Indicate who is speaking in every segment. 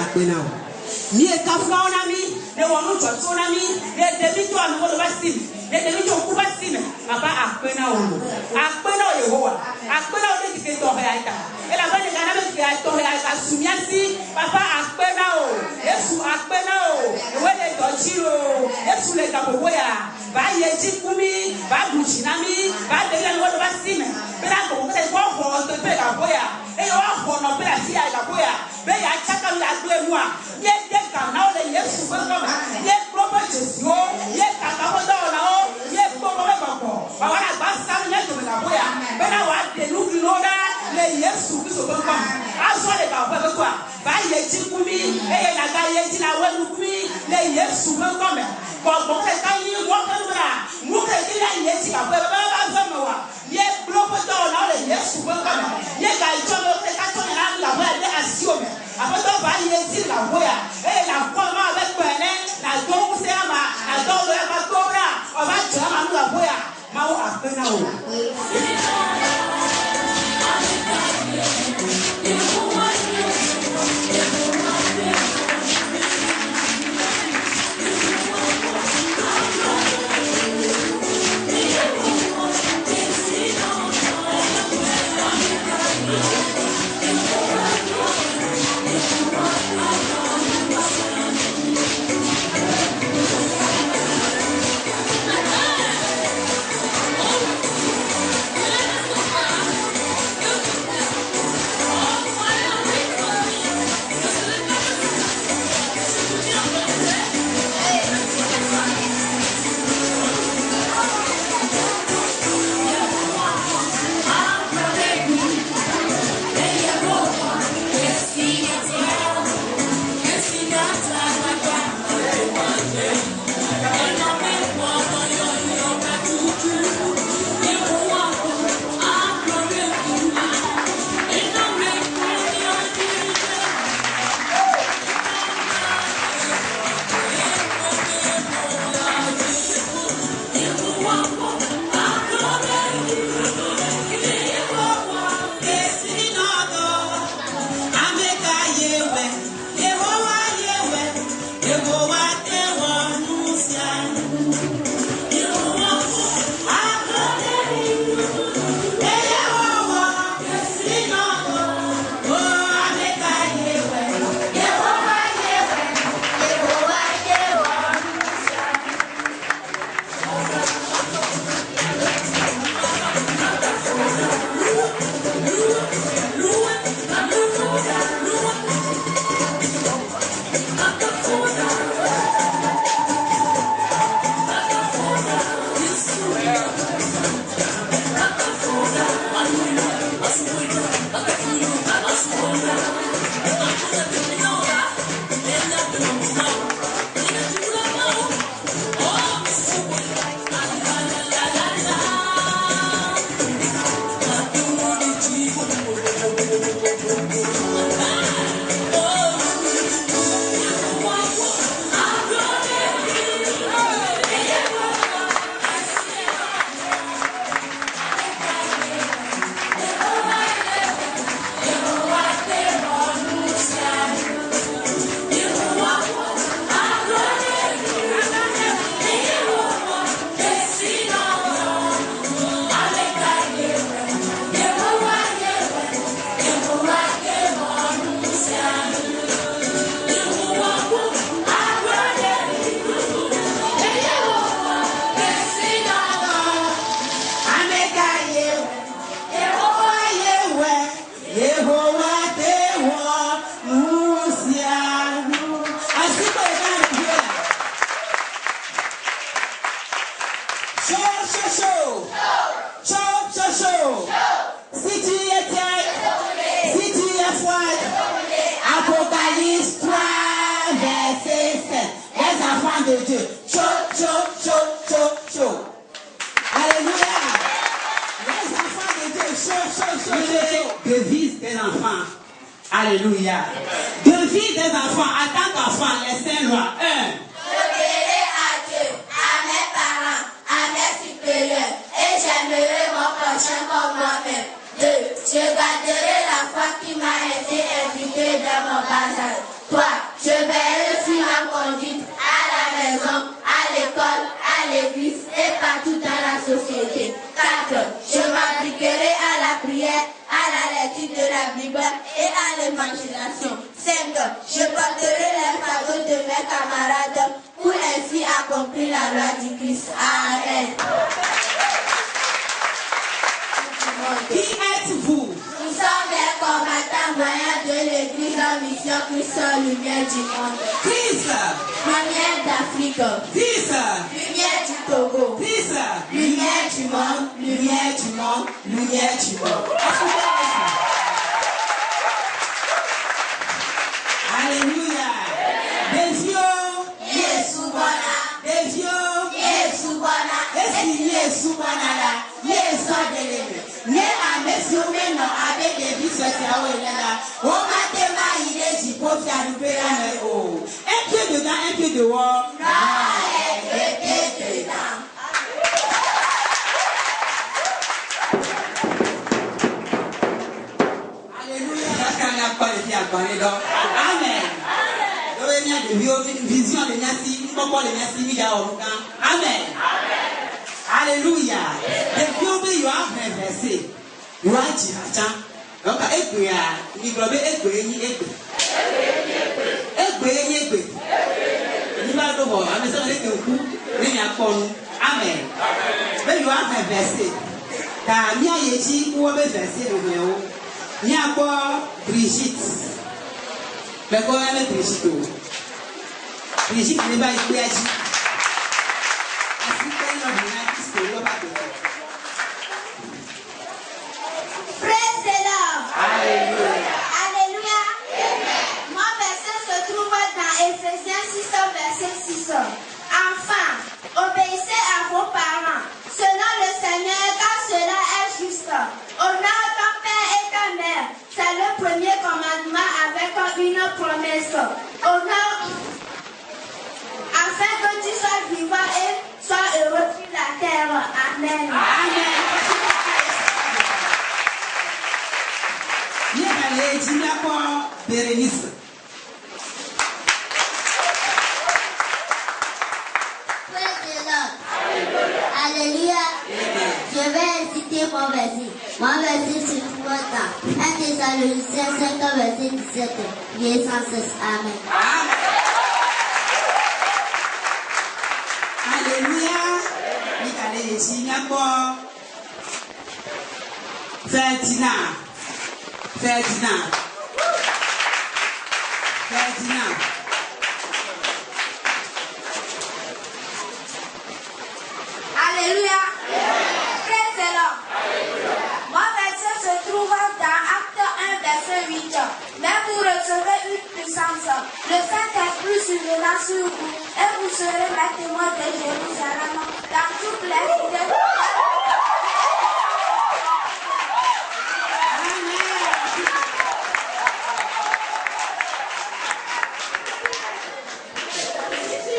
Speaker 1: Akpenao. Mi e kafla onami, ne wonu tsunami, ne debito anu lo basim, ne debito ku basim. Papa akpenao. Akpenao Yehowa. Akpenao de ke to heaita. E la bane kana be ke to heaita sumiasi. Papa akpenao. Yesu akpenao. E wele do chiro. Yesu le kaboya. Ba yeji kumi, ba buchinami, ba de le lo basim. Pela ko ke ko ho to pe ka boya. E yo ho no pe la si ya ka boya. Be ya chaka la gbe mu a. Ye de ka na o le Yesu ko ko. Ye prophet Jesu. Ye ka ka mo do na o. Ye ko ko me ko. Ba wa gba sa ni to me ka boya. Be na wa de lu ki lo da le Yesu bi so ko ko. A so le ka bo ko a. Ba ye ji kumi, e ye na ga ye ji na wa lu kumi le Yesu ko ko me. Ko bo ke ka yi wo ko bra. Mu ke ki la ye ji ka bo ba so me wa. Ye prophet do na o le Yesu ko ko me. Ye ga jo me ke ka to na la bo de asio me. Apoto ba ye ti la boya e la ko ma be pele na do ku se ama na do lo e ba to bra o ba jo ma la boya ma wo apena o de Dieu. Chaud. Alléluia. Les enfants de Dieu, chaud. Devise des enfants. Alléluia. Devise des enfants. En tant qu'enfant, les saints lois. 1.
Speaker 2: J'obéirai à Dieu, à mes parents, à mes supérieurs, et j'aimerai mon prochain comme moi-même. 2. Je garderai la foi qui m'a été indiquée dans mon bas âge. Bible et à l'évangélisation. 5. Je porterai les fardeaux de mes camarades pour ainsi accomplir la loi du Christ. Amen.
Speaker 1: Qui êtes-vous?
Speaker 2: Nous sommes les combattants moyens de l'Église en mission Christ, lumière du monde.
Speaker 1: 10.
Speaker 2: Lumière d'Afrique.
Speaker 1: 10.
Speaker 2: Lumière du Togo.
Speaker 1: 10.
Speaker 2: Lumière du monde.
Speaker 1: Lumière du monde. Lumière du monde. Alléluia. Des yeux.
Speaker 2: Yesu Bwana.
Speaker 1: Des yeux.
Speaker 2: Yesu Bwana.
Speaker 1: Esi Yesu Bwana la. Yesu adelele. Ne amesome no abe debi sosi awo ilela. O matema ide jipo fi adupe la me o. Un pied dedans, un pied dehors. Alléluia. Amen. Vision de Nyasi, Amen. Alléluia. Depuis you have versé. You are Chihacha. Donc, Amen. Mais you have versé. Car Mia Yechi, ou avait versé le méo. Mia Brigitte. Mais quoi, elle Brigitte? Brigitte n'est pas ici.
Speaker 2: Praise the Lord.
Speaker 1: Alléluia.
Speaker 2: Alléluia. Mon verset se trouve dans Éphésiens 6, verset 6. Enfin, obéissez à vos parents, selon le Seigneur, car cela est juste. Honore ton père et ta mère. C'est le premier commandement avec une promesse. Honore afin que tu sois vivant et sois heureux sur la terre. Amen.
Speaker 1: Amen. Bérénice.
Speaker 2: Alléluia. Je vais citer mon verset. Mon verset se trouve dans 1 Thessaloniciens 5, verset 17. Il est sans cesse. Amen.
Speaker 1: Alléluia. Ferdinand.
Speaker 2: Alléluia. Praise the Lord. Mon verset se trouve dans Acte 1, verset 8. Mais vous recevrez une puissance. Le Saint-Esprit surviendra sur vous et vous serez mes témoins de Jérusalem, dans toutes les cités.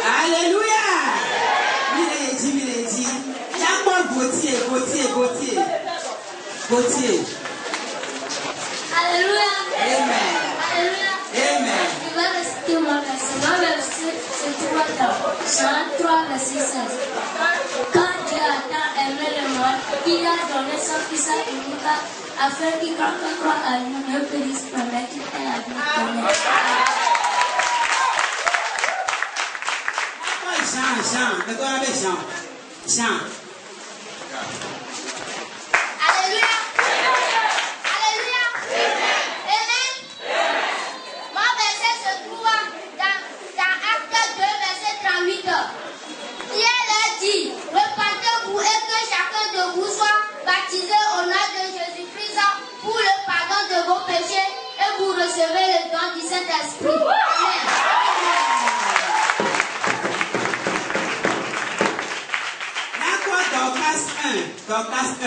Speaker 1: Alléluia. Gauthier.
Speaker 2: Alléluia.
Speaker 1: Amen.
Speaker 2: Alléluia.
Speaker 1: Amen.
Speaker 2: Je vais réciter mon verset. Mon verset se trouve dans Jean 3, verset 16. Quand Dieu a tant aimé le monde, il a donné son Fils unique afin qu'il quiconque croit à lui ne périsse pas, mais qu'il ait la vie éternelle.
Speaker 1: Jean.
Speaker 2: Alléluia. Alléluia. Amen. Mon verset se trouve dans Acte 2, verset 38. Pierre leur dit, repentez-vous et que chacun de vous soit baptisé au nom de Jésus-Christ pour le pardon de vos péchés et vous recevez le don du Saint-Esprit. Amen.
Speaker 1: Dorcas 1.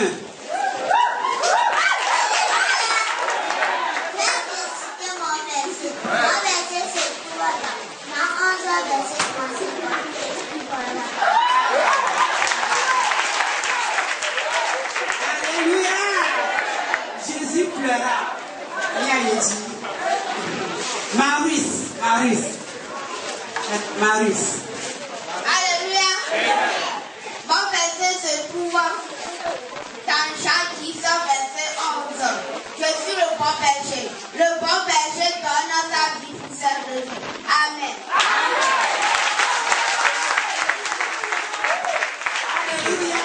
Speaker 1: Alléluia. Jésus pleura. Il a dit. Maurice.
Speaker 2: Alléluia. Mon verset se trouve dans Jean 10, verset 11. Je suis le bon berger. Le bon berger donne sa vie pour ses brebis. Amen.
Speaker 3: Alléluia.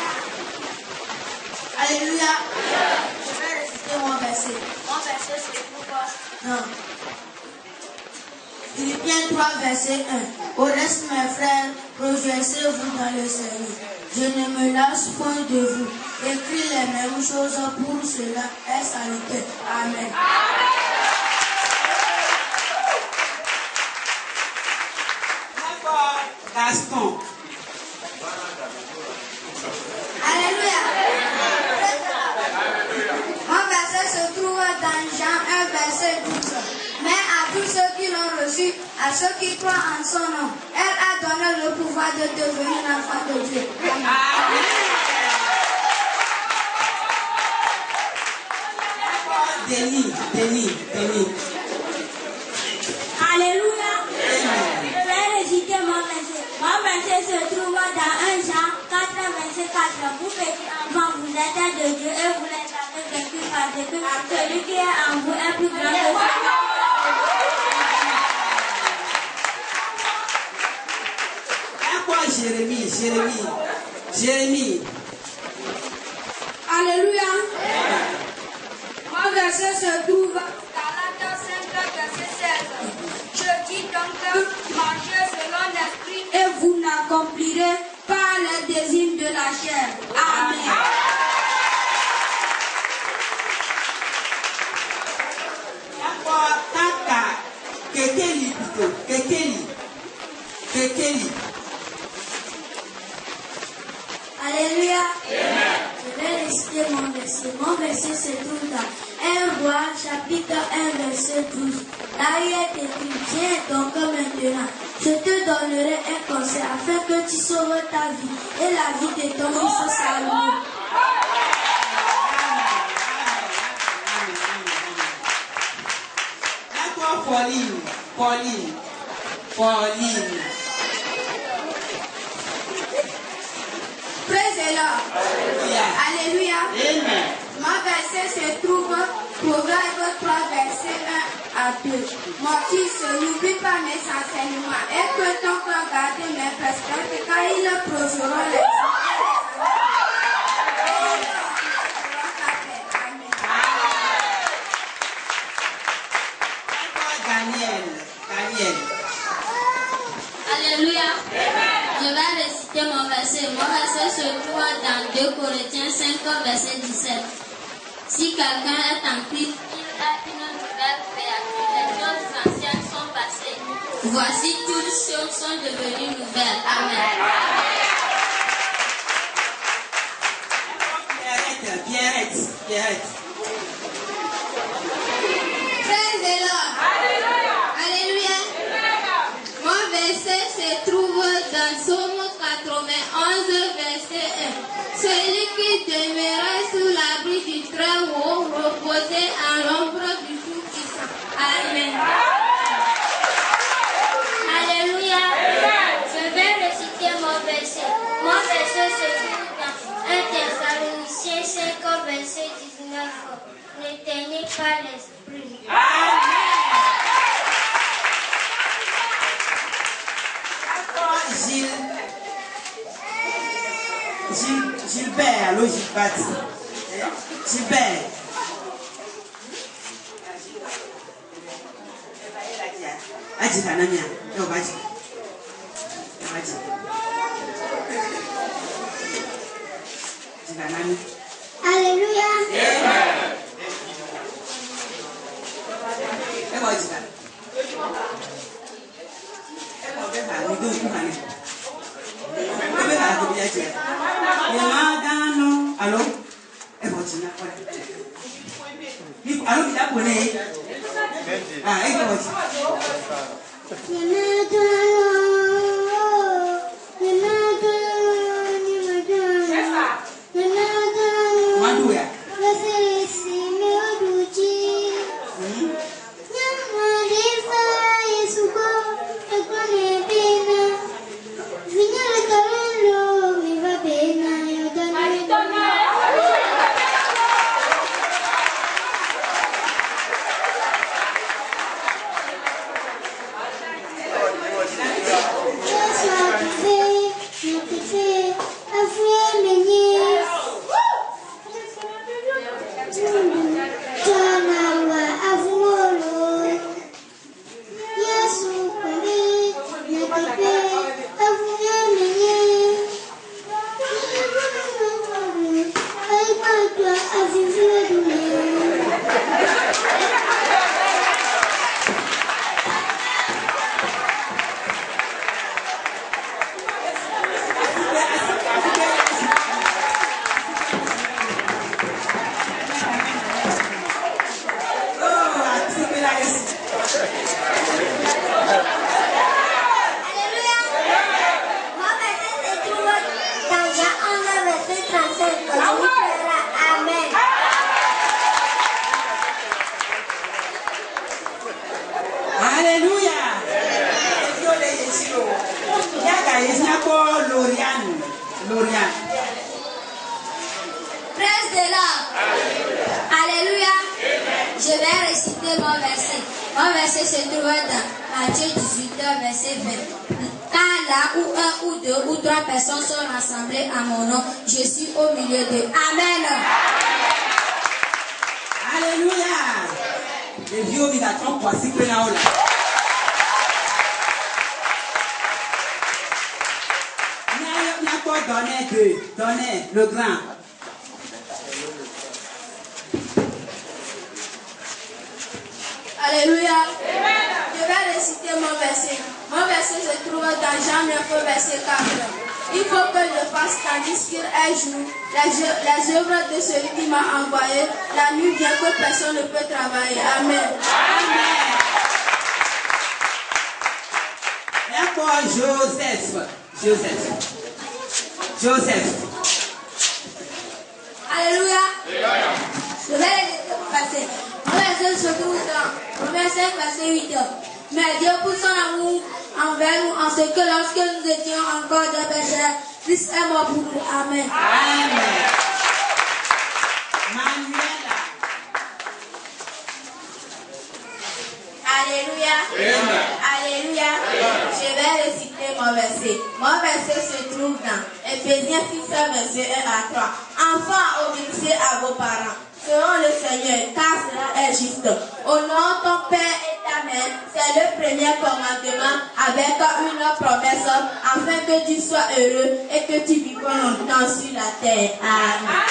Speaker 3: Alléluia. Je vais réciter mon verset. Mon verset c'est pourquoi. Non. Philippiens 3, verset 1. Au reste, mes frères, réjouissez-vous dans le Seigneur. Je ne me lasse point de vous. Écris les mêmes choses pour cela est salutaire. Amen.
Speaker 1: D'accord. Gaston.
Speaker 3: Alléluia. Mon verset se trouve dans Jean 1, verset 12. Mais à tous ceux qui l'ont reçu, à ceux qui croient en son nom, elle a donné le pouvoir de devenir enfant de Dieu. Amen.
Speaker 1: Denis.
Speaker 4: Alléluia. Je vais réciter mon verset. Mon verset se trouve dans 1 Jean 4, verset 4. Vous petits enfants, vous êtes de Dieu et vous les avez vaincus parce que celui qui est en vous est plus grand que celui.
Speaker 1: Jérémie.
Speaker 3: Alléluia. Mon verset se trouve dans Galates 5, verset 16. Je dis donc, marchez selon l'esprit et vous n'accomplirez pas les désirs de la chair. Amen. Alléluia. Je vais réciter mon verset. Mon verset se trouve dans 1 Roi, chapitre 1, verset 12. Là, il est écrit, viens donc maintenant, je te donnerai un conseil afin que tu sauves ta vie et la vie de ton fils Salomon.
Speaker 1: D'accord, Pauline.
Speaker 3: Praise the Lord. Alléluia.
Speaker 1: Amen.
Speaker 3: Mon verset se trouve Proverbe 3, verset 1 à 2. Mon fils, n'oublie pas mes enseignements et que ton cœur garde mes prescriptions car ils prosureront les
Speaker 1: Daniel.
Speaker 4: Alléluia. Je vais réciter mon verset. Mon verset se trouve dans 2 Corinthiens 5, verset 17. Si quelqu'un est en Christ, il a une nouvelle créature. Les choses anciennes sont passées. Voici, toutes choses sont devenues nouvelles. Amen.
Speaker 1: Pierrette.
Speaker 3: Praise the Lord. Alléluia. Mon verset se trouve dans Somme 91, verset 1. Celui qui demeura sous l'abri du Très-Haut reposait en l'ombre du Tout-Puissant. Amen.
Speaker 4: Alléluia. Je vais réciter mon verset. Mon verset se trouve dans 1 Thessaloniciens 5, verset 19. N'éteignez pas l'esprit.
Speaker 1: Gilbert, Gilbert.
Speaker 4: Alléluia.
Speaker 1: Allô? Le grand.
Speaker 3: Alléluia. Je vais réciter mon verset. Mon verset se trouve dans Jean 9, verset 4. Il faut que je fasse tandis qu'il est jour les œuvres de celui qui m'a envoyé. La nuit vient que personne ne peut travailler. Amen.
Speaker 1: Amen. Et encore Joseph.
Speaker 3: Alléluia. Je vais passer. Mon verset se trouve dans Romains 5, verset 8. Mais Dieu pour son amour envers nous, en ce que lorsque nous étions encore des pécheurs, Christ est mort pour nous. Amen.
Speaker 1: Amen. Manuela.
Speaker 3: Alléluia.
Speaker 1: Amen.
Speaker 3: Alléluia. Je vais réciter mon verset. Mon verset se trouve dans Éphésiens 6, verset 1 à 3. Enfants, obéissez à vos parents, selon le Seigneur, car cela est juste. Honore ton père et ta mère, c'est le premier commandement avec une promesse, afin que tu sois heureux et que tu vives longtemps sur la terre. Amen.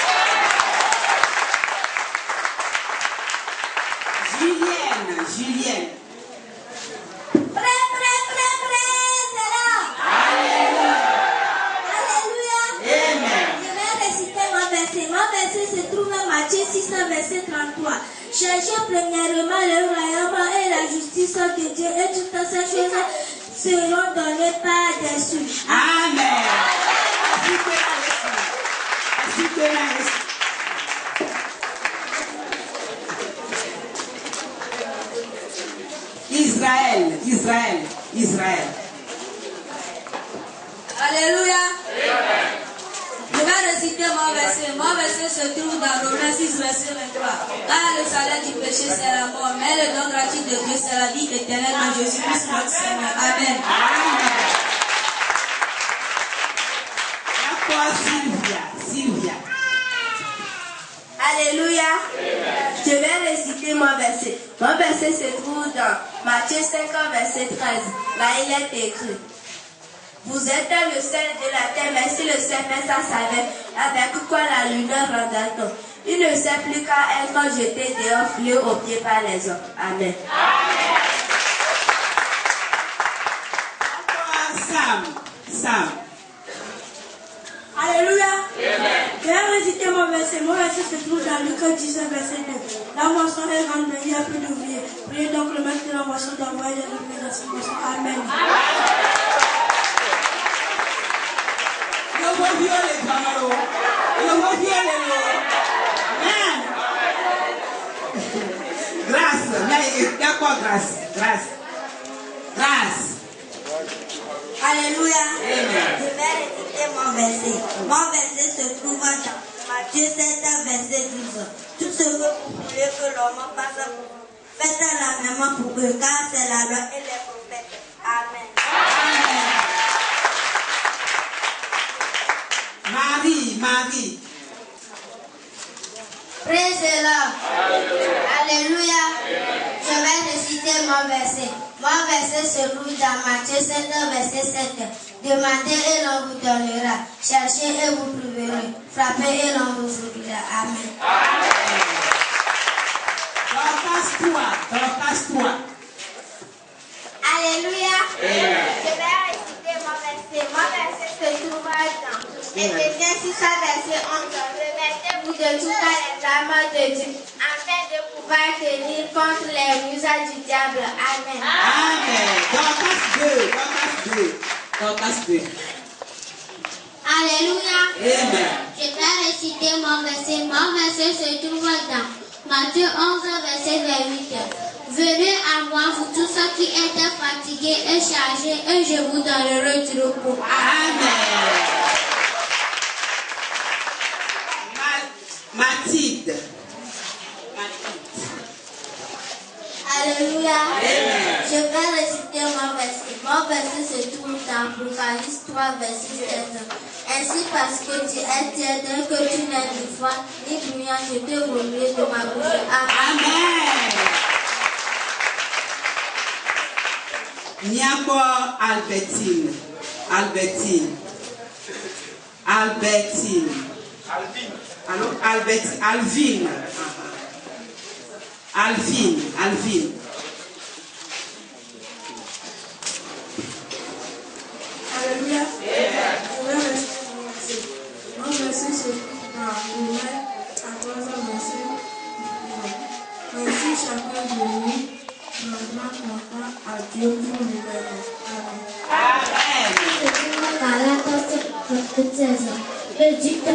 Speaker 1: Julienne.
Speaker 3: Prêt, c'est là.
Speaker 1: Alléluia.
Speaker 3: Alléluia.
Speaker 1: Amen.
Speaker 3: Je vais réciter mon verset. Mon verset se trouve dans Matthieu 6, verset 33. Cherchez premièrement le royaume et la justice de Dieu, et toutes ces choses seront données par-dessus.
Speaker 1: Amen. Israël.
Speaker 3: Alléluia. Je vais réciter mon verset. Mon verset se trouve dans Romains 6, verset 23. Car le salaire du péché, c'est la mort, mais le don gratuit de Dieu, c'est la vie éternelle en Jésus-Christ notre Seigneur. Amen.
Speaker 1: Sylvia.
Speaker 3: Alléluia. Je vais réciter mon verset. Mon verset se trouve dans Matthieu 5, verset 13. Là, il est écrit: vous êtes le sel de la terre, mais si le sel met sa saveur, avec quoi la lumière rendra-t-on? Il ne sert plus qu'à être jeté dehors, foulé aux pieds par les hommes. Amen.
Speaker 1: Sam.
Speaker 3: Alléluia. Je vais réciter mon verset. Mon verset se trouve dans Luc 19, verset 2. La moisson est grande, mais il y a peu d'ouvriers. Priez donc le maître de la moisson d'envoyer les ouvriers dans cette moisson. Amen.
Speaker 1: Grâce.
Speaker 3: Alléluia.
Speaker 1: Amen.
Speaker 3: Je vais réciter mon verset. Mon verset se trouve dans Matthieu 7, verset 12. Tout ce que vous voulez que l'homme fasse pour vous, faites la même pour eux, car c'est la loi et les prophètes. Amen.
Speaker 1: Marie.
Speaker 3: Praise the Lord. Alléluia. Je vais réciter mon verset. Mon verset se trouve dans Matthieu 7, verset 7. Demandez et l'on vous donnera. Cherchez et vous trouverez. Frappez et l'on vous ouvrira. Amen.
Speaker 1: Dorcas-toi.
Speaker 2: Alléluia. Je vais réciter mon verset. Mon verset se trouve dans Éphésiens 6, verset 11. Revêtez-vous de tout les armes de Dieu, afin de pouvoir tenir contre les ruses du diable. Amen.
Speaker 1: Amen. Dorcas 2.
Speaker 4: Alléluia.
Speaker 1: Amen.
Speaker 4: Je vais réciter mon verset. Mon verset se trouve dans Matthieu 11, verset 28. Venez à moi, vous tous ceux qui êtes fatigués et chargés, et je vous donnerai du repos.
Speaker 1: Amen. Mathilde.
Speaker 3: Alléluia.
Speaker 1: Amen.
Speaker 3: Je vais réciter mon verset. Mon verset se trouve dans Apocalypse 3, verset 7. Ainsi, parce que tu es tiède, que tu n'es ni froid, ni bruyant, je te remuerai de ma bouche.
Speaker 1: Amen. Niako Albertine. Allô? Alvin.
Speaker 5: Alléluia. Je vais réciter mon verset. Mon verset se trouve dans Romains 14, verset 9. Ainsi, chacun de nous rendra content à Dieu pour nous-mêmes. Amen.
Speaker 6: Le duc de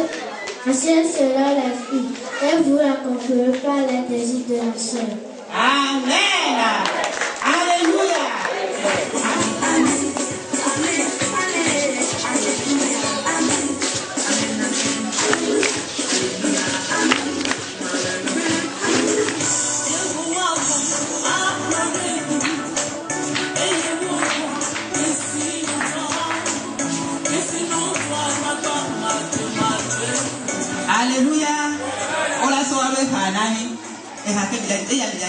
Speaker 6: la chair sera la fille, et vous la conquérez par les désirs de la chair.
Speaker 1: Amen. Alléluia. Alléluia. On la sauve avec Hanani. Et Hakem, il y a des gens.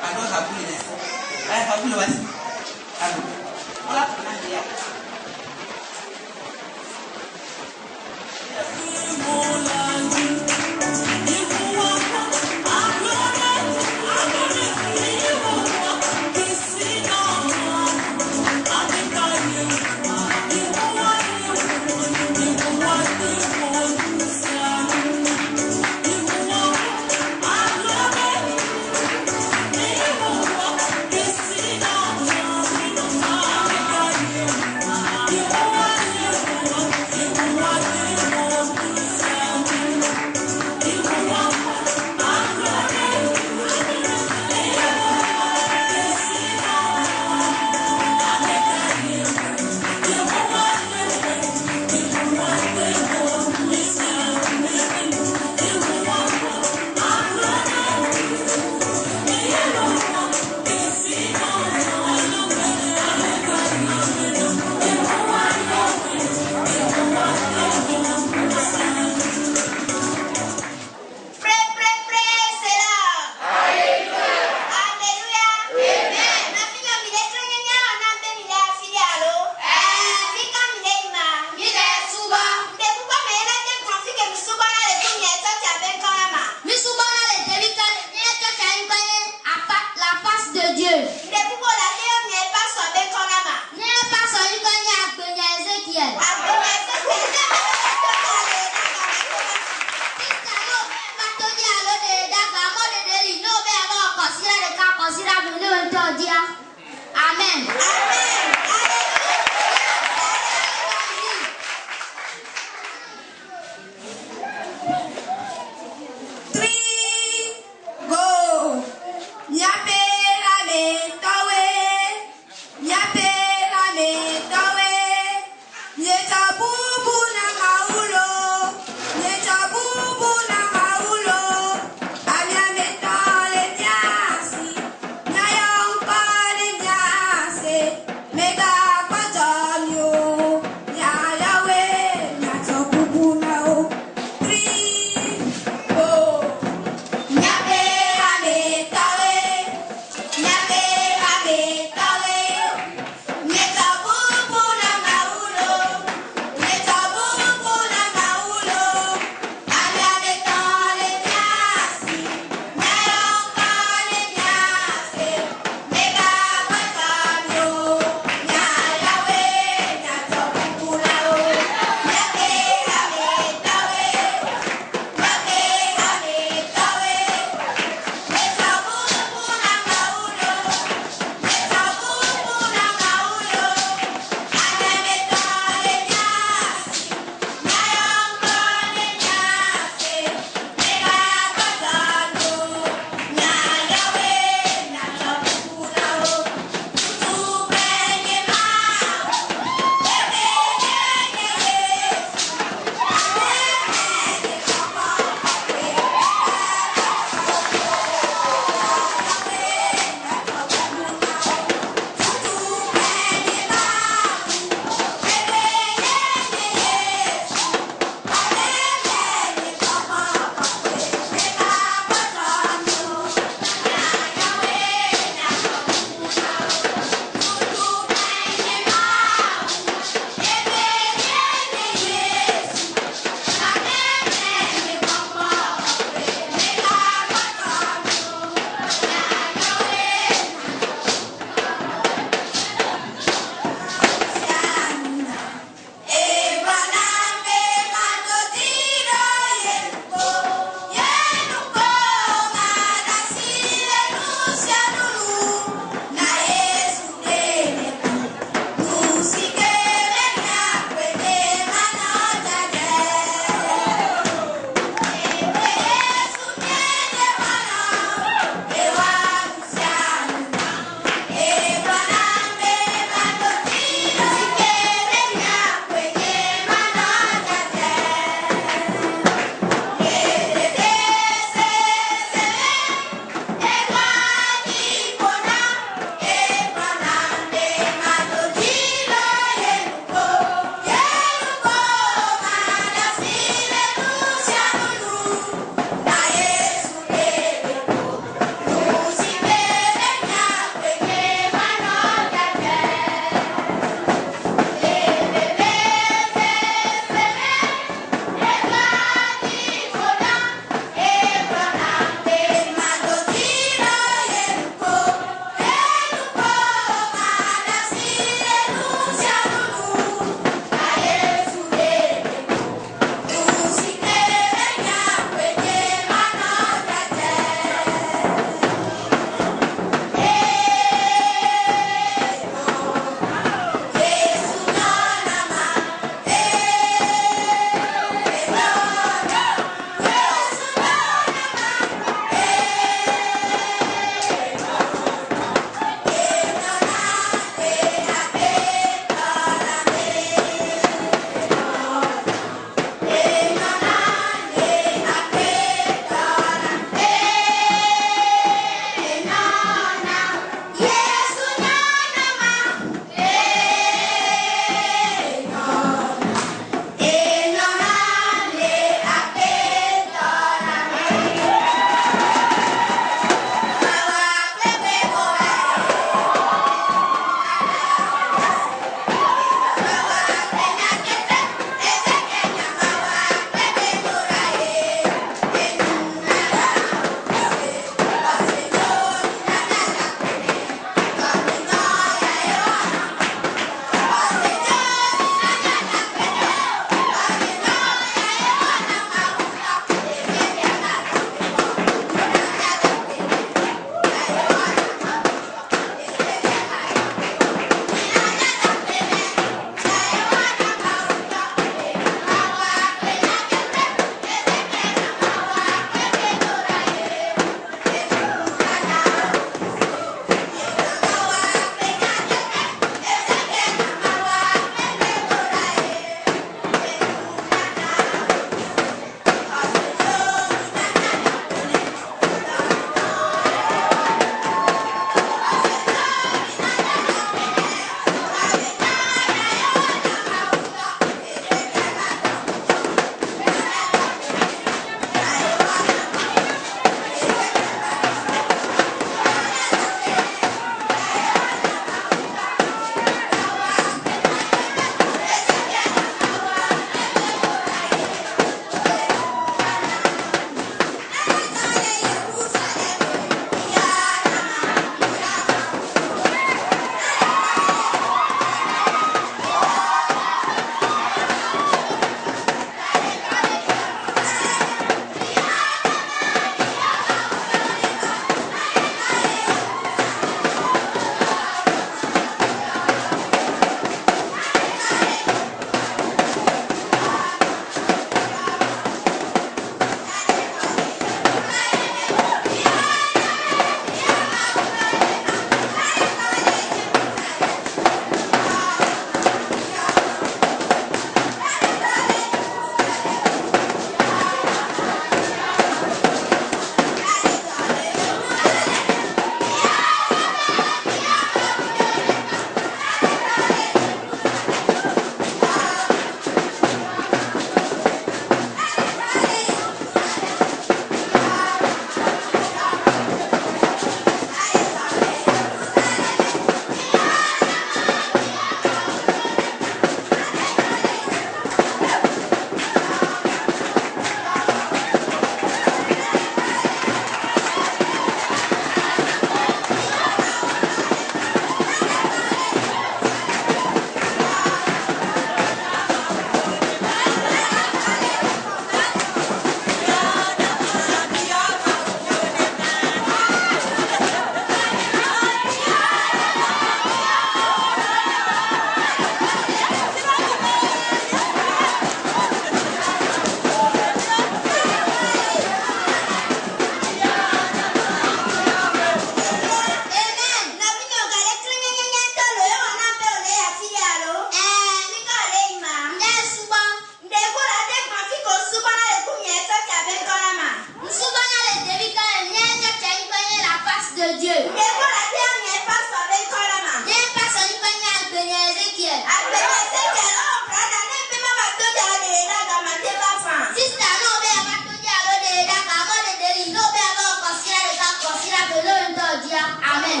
Speaker 2: Amen.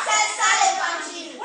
Speaker 2: C'est ça l'évangile.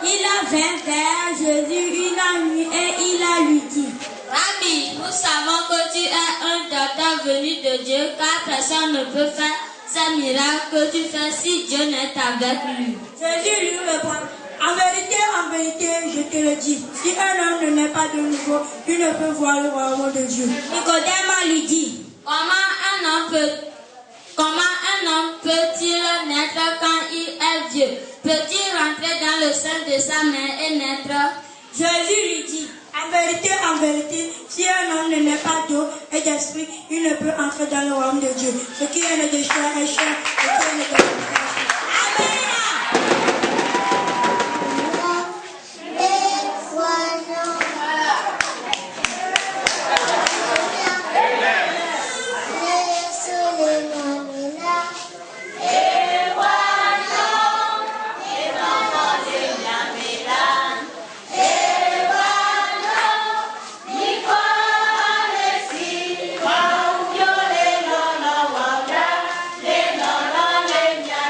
Speaker 4: Il a 20 vers Jésus une nuit et il a lui dit: Rabbi, nous savons que tu es un docteur venu de Dieu, car personne ne peut faire ces miracles que tu fais si Dieu n'est avec lui.
Speaker 7: Jésus lui répond: en vérité, je te le dis, si un homme ne naît pas de nouveau, il ne peut voir le royaume de Dieu.
Speaker 4: Nicodème lui dit: Comment un homme peut-il naître quand il est vieux? Peut-il rentrer dans le sein de sa mère et naître?
Speaker 7: Jésus lui dit: en vérité, si un homme ne naît pas d'eau et d'esprit, il ne peut entrer dans le royaume de Dieu. Ce qui est né de chair est chair, ce qui est né de chair.
Speaker 2: Yeah.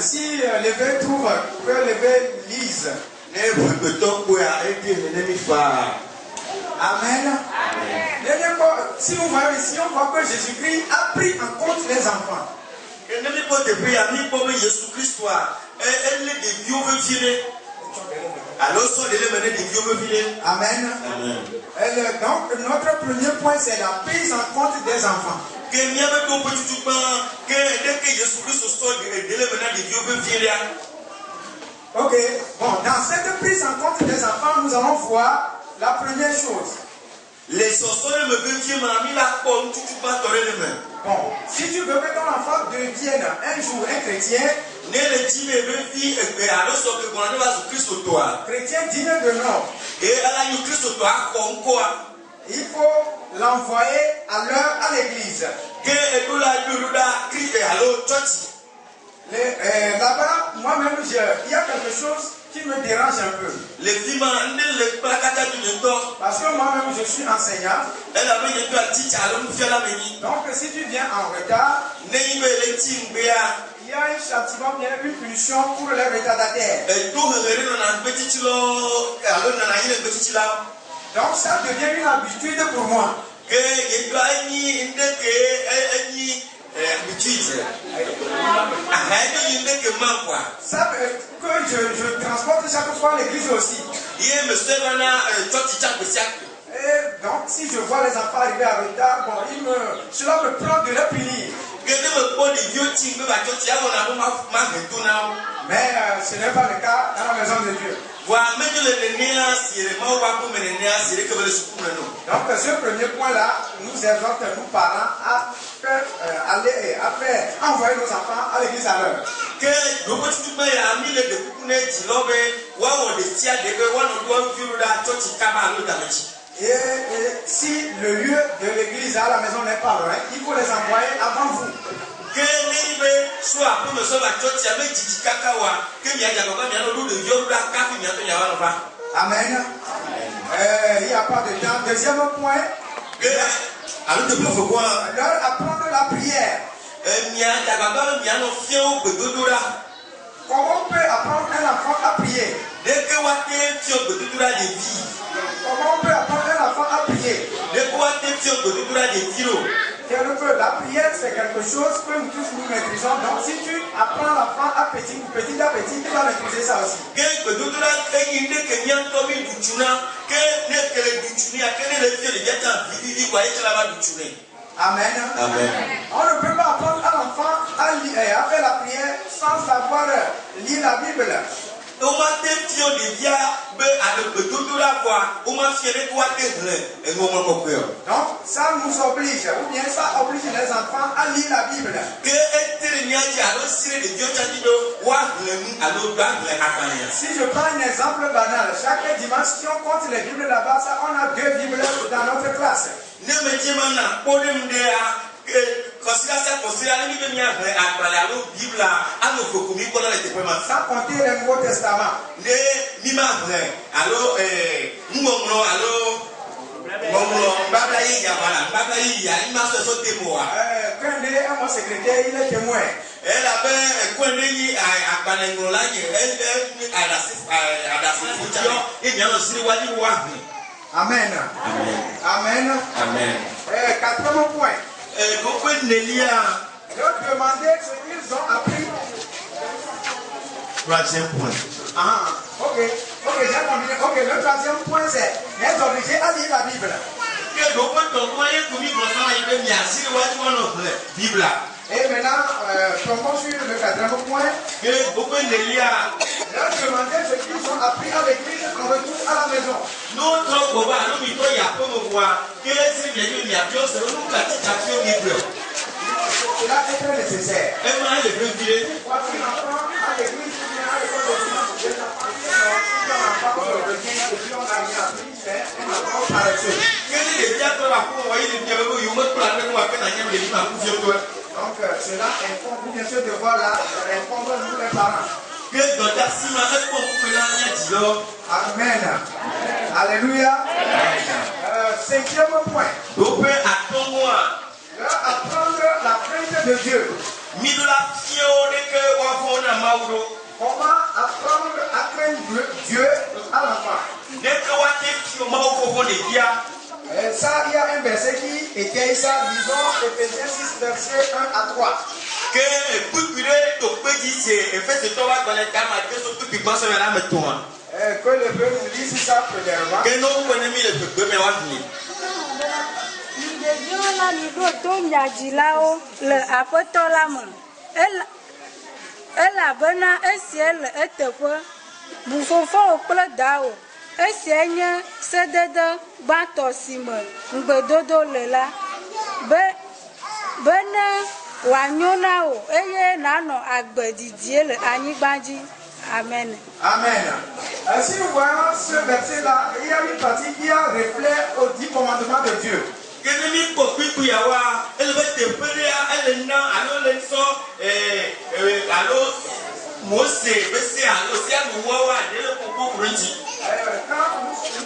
Speaker 8: Si l'évêque trouve que l'évêque lise, Amen. Si vous voyez ici, on voit que Jésus-Christ a pris en compte les enfants. Amen. Donc, notre premier point, c'est la prise en compte des enfants. Ok, bon, dans cette prise en compte des enfants, nous allons voir la première chose. Bon, si tu veux que ton enfant devienne un jour un chrétien, chrétien digne de nom, il faut l'envoyer à l'heure à l'église. Là-bas, moi-même, il y a quelque chose qui me dérange un peu. Parce que moi-même, je suis enseignant. Donc, si tu viens en retard, il y a un châtiment, bien une punition pour les retardataires. Donc, ça devient une habitude pour moi. Ça que je transporte chaque fois à l'église aussi. Et donc si je vois les enfants arriver en retard, bon, cela me prend de leur punir. Mais ce n'est pas le cas dans la maison de Dieu. Donc ce premier point-là nous exhorte, nous parents, à envoyer nos enfants à l'église à l'heure. Et si le lieu de l'église à la maison n'est pas loin, il faut les envoyer avant vous. Amen. Il n'y a pas de temps. Deuxième point. Leur apprendre la prière. Comment on peut apprendre un enfant à prier? Comment on peut apprendre un enfant à prier? La prière, c'est quelque chose que nous tous nous maîtrisons. Donc, si tu apprends l'enfant à petit à petit, il va maîtriser ça aussi. Amen. Amen. On ne peut pas apprendre à l'enfant à faire la prière sans savoir lire la Bible. Donc ça nous oblige, ou bien ça oblige les enfants à lire la Bible. Si je prends un exemple banal, chaque dimanche, si on compte les Bibles là-bas, on a 2 Bibles dans notre classe. Sans compter le Nouveau Testament. Mon secrétaire, il est témoin. Amen. Amen. Amen. Quatrième point. Leur demander ce qu'ils ont appris.
Speaker 9: Troisième point.
Speaker 8: Ok, j'ai combiné. Ok, le troisième point, c'est les obliger à lire la Bible. Et maintenant, tombons sur le quatrième point. Leur demander ce qu'ils ont appris à l'église en retour à la maison. Cela est très nécessaire. Donc cela incombe bien sûr de voir là, incombe nous les parents. Amen. Alléluia. Cinquième point. Leur apprendre la crainte de Dieu. Comment apprendre à craindre Dieu à l'enfant? Ça, il y a un verset qui étaye ça, disons Éphésiens 6, verset 1 à 3.
Speaker 9: Que
Speaker 8: le peuple nous lise ça premièrement.
Speaker 7: Nous devions là, nous devons le apôtre là, elle a besoin de ciel et de quoi? Vous faut au plat d'eau. Et si elle se dédé, bateau simon, nous bedodo le là. Bene, wanyonao, eye nano agbedidier le anibadi. Amen.
Speaker 8: Amen. Si nous voyons ce verset-là, il y a une partie qui a reflet aux 10 commandements de Dieu. Quand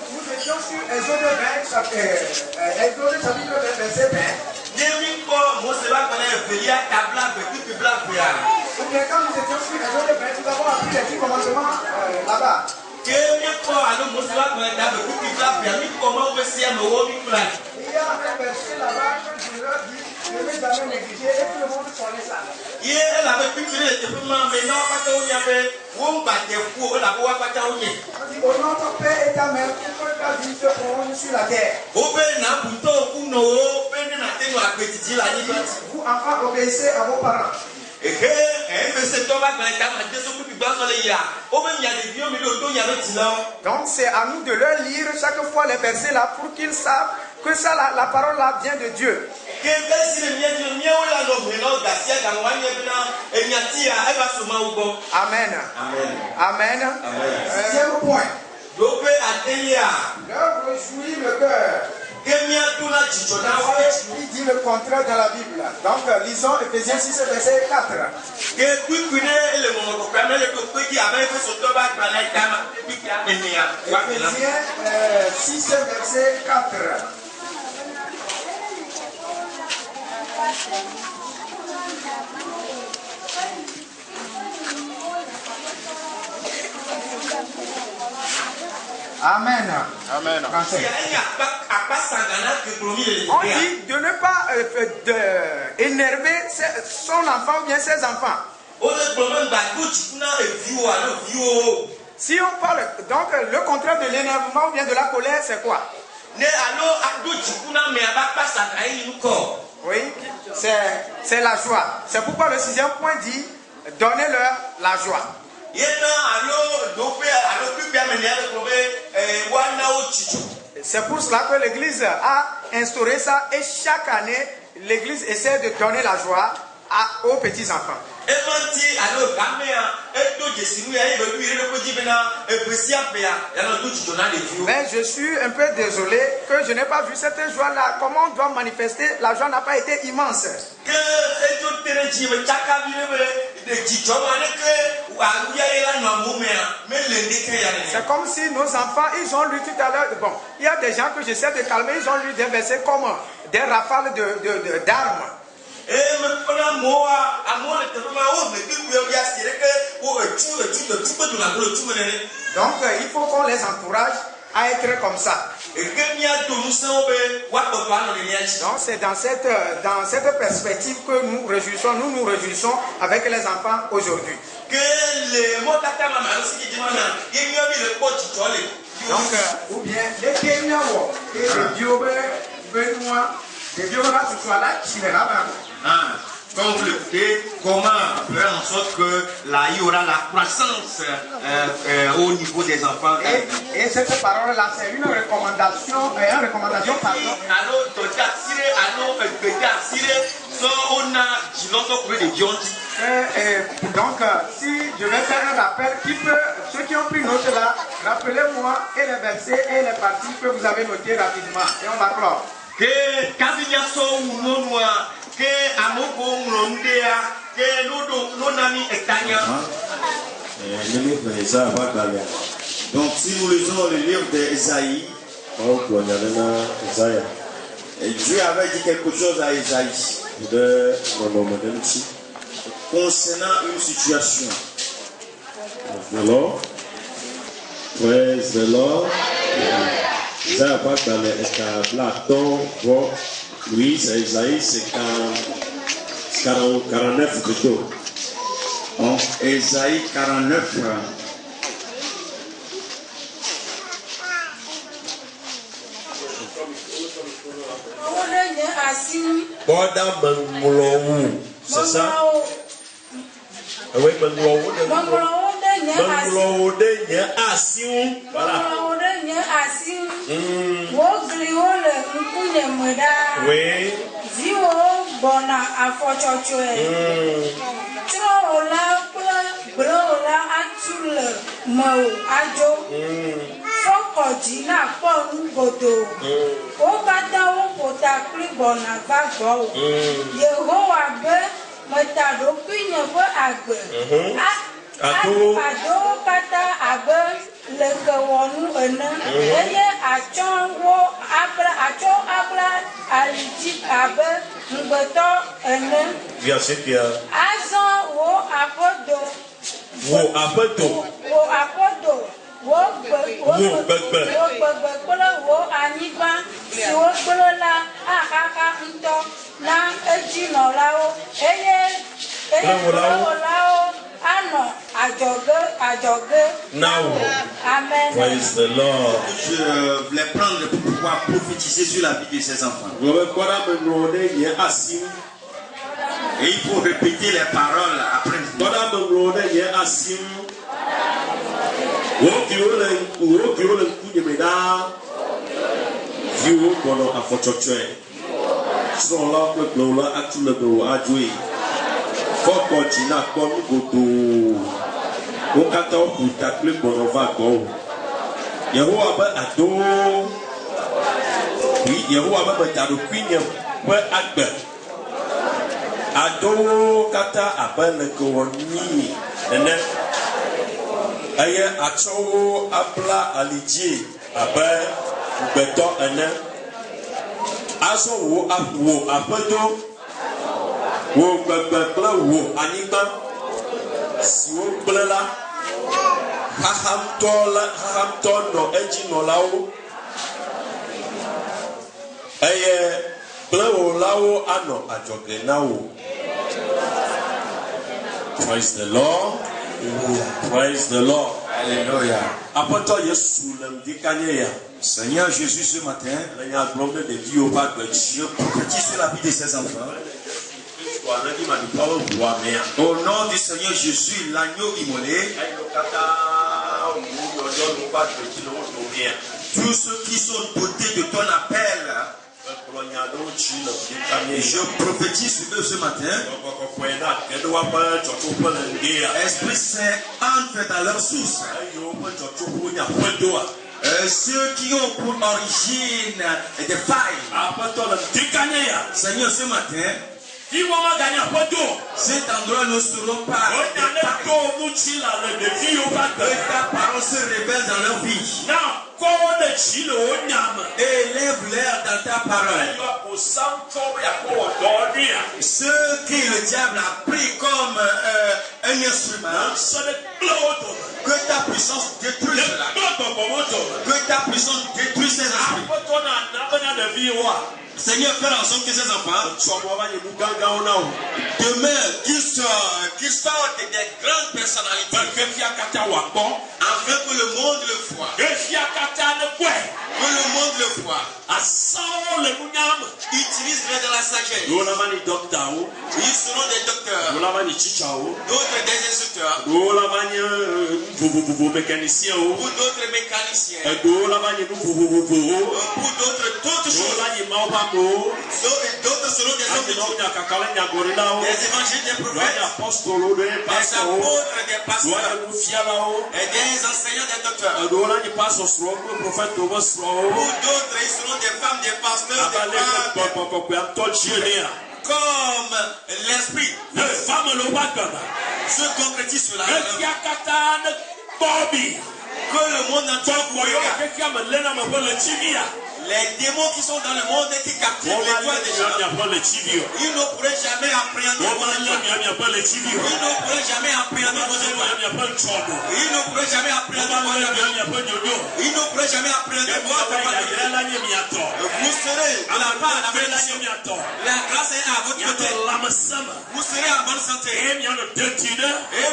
Speaker 8: nous étions sur Exode 20, chapitre 20, verset 20, ou bien quand nous étions sur Exode 20, nous avons appris les 10 commandements là-bas. Il y a un verset là-bas que je leur dis, ne vais jamais négliger et tout le monde connaît ça. Au nom de ton Père et ta mère, pour que ta vie se prolonge sur la terre. Vous, enfants, obéissez à vos parents. Donc c'est à nous de leur lire chaque fois les versets là pour qu'ils savent que ça, la parole là vient de Dieu. Amen. Amen. Sixième point. Leur réjouit le cœur. Il dit le contraire dans la Bible. Donc lisons Éphésiens 6, verset 4. Éphésiens 6, verset 4. Amen. Amen. On dit de ne pas énerver son enfant ou bien ses enfants. Si on parle, donc le contraire de l'énervement ou bien de la colère, c'est quoi? Oui, c'est la joie. C'est pourquoi le 6e point dit, donnez-leur la joie. C'est pour cela que l'Église a instauré ça et chaque année, l'Église essaie de donner la joie aux petits-enfants. Mais je suis un peu désolé que je n'ai pas vu cette joie-là. Comment on doit manifester? La joie n'a pas été immense. C'est comme si nos enfants, ils ont lu tout à l'heure. Bon, il y a des gens que j'essaie de calmer, ils ont lu des versets comme des rafales d'armes. Donc il faut qu'on les encourage à être comme ça. Donc c'est dans cette perspective que nous nous réjouissons avec les enfants aujourd'hui. Donc ou bien les Kenyans et les Benoît, les Bioras, ce soit là qui les ramènent.
Speaker 9: Quand vous l'écoutez, comment faire en sorte que là, il y aura la croissance au niveau des enfants.
Speaker 8: Et cette parole-là, c'est une recommandation, pardon. Donc, si je vais faire un rappel, ceux qui ont pris note là, rappelez-moi et les versets et les parties que vous avez notées rapidement. Et on va clore.
Speaker 9: Donc si nous lisons le livre d'Ésaïe, Dieu avait dit quelque chose à Ésaïe. concernant une situation.
Speaker 10: Praise the Lord. Praise the Lord. Isaïe va dans les Platon, oui, c'est Isaïe, c'est 49 plutôt.
Speaker 9: Donc, Isaïe 49.
Speaker 10: C'est ça? Oui, voilà. Oui. Bien sûr qu'il y a. Now,
Speaker 2: Amen.
Speaker 10: Praise the Lord.
Speaker 9: Je voulais prendre pour pouvoir prophétiser sur la vie de ces enfants. Et il faut répéter les paroles après.
Speaker 10: Ado kata abane kowoni ene aye achowo abla alidie abe gbeto ene aso wo apedo wo gbegbe kple wo anyigba si wo gble la hahamtɔ nɔ edzi nɔlawo eye gblewolawo anɔ adzɔge na wo. Praise the Lord. Praise the Lord.
Speaker 9: Alléluia.
Speaker 10: Apôtre Yesu le ndikanye ya.
Speaker 9: Seigneur Jésus, ce matin, je prophétise sur la vie de ces enfants. Au nom du Seigneur Jésus, l'agneau immolé, tous ceux qui sont dotés de ton appel, je prophétise sur eux ce matin. Esprit Saint entre dans leur source. Ceux qui ont pour origine des failles. Seigneur, ce matin, cet endroit ne seront pas ta parole se révèle dans leur vie. Élève-leur dans ta parole. Ceux que le diable a pris comme un instrument, que ta puissance détruise cela. Que ta puissance détruise ces esprits. Seigneur, fais en sorte que ces enfants demain qu'ils sortent des grandes personnalités afin que le monde le voit. Que le monde le voit. Utilise-les dans la sagesse. Ils seront des docteurs, d'autres des instructeurs, ou d'autres mécaniciens, pour d'autres d'autres choses. D'autres seront des hommes de Dieu, des évangiles, des prophètes, des apôtres, des pasteurs, et des enseignants, des docteurs. Pour d'autres, ils seront des femmes, des pasteurs, des femmes. Comme l'esprit, se concrétise cela. Que le monde entier Les démons qui sont dans le monde et qui captivent les cœurs des gens, ils ne pourraient jamais appréhender vos étoiles. Ils ne pourraient jamais appréhender vos étoiles. Ils ne pourraient jamais appréhender vos étoiles. Ils ne pourraient jamais appréhender votre étoile. Vous serez à la part de la bénédiction. La grâce est à votre côté. Vous serez en bonne santé. Et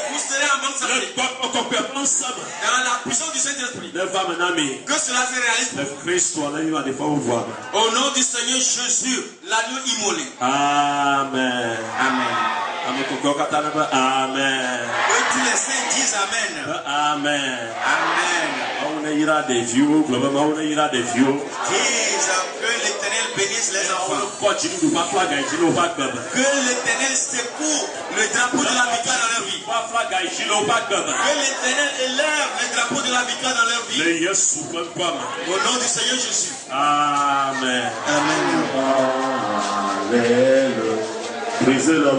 Speaker 9: vous serez en bonne santé. Dans la puissance du Saint-Esprit. Que cela se réalise pour vous. Au nom du Seigneur Jésus, l'agneau immolé.
Speaker 10: Amen.
Speaker 9: Amen.
Speaker 10: Amen.
Speaker 9: Que tous les saints disent Amen.
Speaker 10: Amen.
Speaker 9: Amen.
Speaker 10: Disent
Speaker 9: que l'Éternel bénisse les enfants. Que l'Éternel secoue le drapeau de la victoire dans leur vie. Que l'Éternel élève le drapeau de la victoire dans leur vie. Au nom du Seigneur Jésus.
Speaker 10: Amen.
Speaker 9: Amen.
Speaker 10: Alléluia. Praise-le,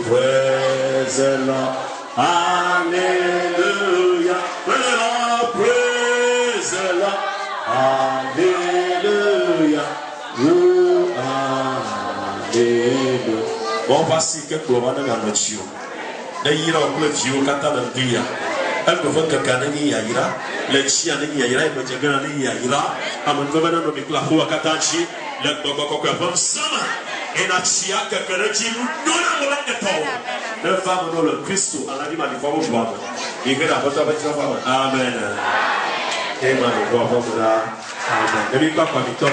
Speaker 10: praise-le. Alléluia. Praise-le. Alléluia. Alléluia. Bon, voici quelques moments de la nature. D'ailleurs, le vieux Catalan. Elle me veut que Canani Yaira, les chiens de Yaira, et me Jagani Yaira, à mon gouvernement de Miklahoua Katachi, le Bokokopam Sama, et Nachia, que Kanati, non à mon acteur. Le femme dans le Christ, à la vie, ma vie, il fait la votre Amen. Et ma vie, Amen. Ne pas quoi, Victor.